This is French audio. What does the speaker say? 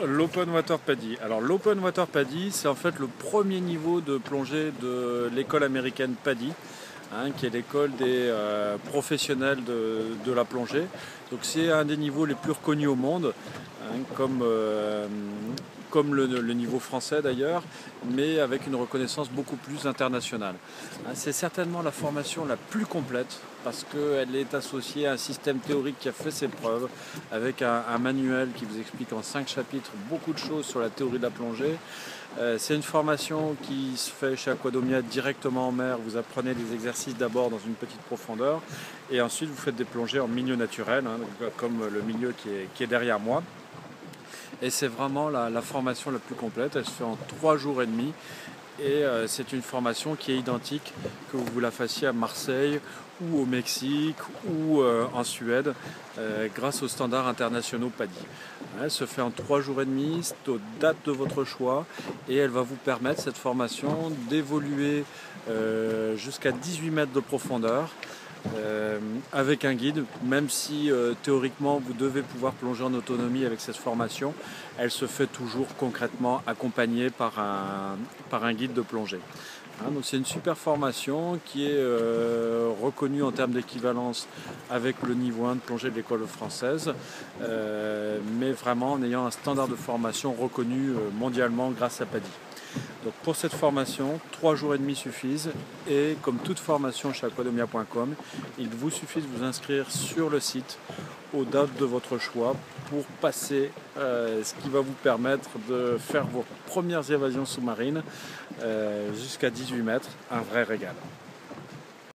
L'Open Water PADI. Alors l'Open Water PADI, c'est en fait le premier niveau de plongée de l'école américaine PADI, qui est l'école des professionnels de la plongée. Donc c'est un des niveaux les plus reconnus au monde, comme le niveau français d'ailleurs, mais avec une reconnaissance beaucoup plus internationale. C'est certainement la formation la plus complète parce qu'elle est associée à un système théorique qui a fait ses preuves, avec un manuel qui vous explique en 5 chapitres beaucoup de choses sur la théorie de la plongée. C'est une formation qui se fait chez Aquadomia directement en mer. Vous apprenez des exercices d'abord dans une petite profondeur et ensuite vous faites des plongées en milieu naturel, comme le milieu qui est derrière moi. Et c'est vraiment la formation la plus complète. Elle se fait en 3 jours et demi. Et c'est une formation qui est identique que vous la fassiez à Marseille ou au Mexique ou en Suède grâce aux standards internationaux PADI. Elle se fait en 3 jours et demi, c'est aux dates de votre choix et elle va vous permettre, cette formation, d'évoluer jusqu'à 18 mètres de profondeur. Avec un guide, même si théoriquement vous devez pouvoir plonger en autonomie avec cette formation, elle se fait toujours concrètement accompagnée par un guide de plongée. Donc c'est une super formation qui est reconnue en termes d'équivalence avec le niveau 1 de plongée de l'école française, mais vraiment en ayant un standard de formation reconnu mondialement grâce à PADI. Donc pour cette formation, 3 jours et demi suffisent et comme toute formation chez aquadomia.com, il vous suffit de vous inscrire sur le site aux dates de votre choix pour passer ce qui va vous permettre de faire vos premières évasions sous-marines jusqu'à 18 mètres, un vrai régal.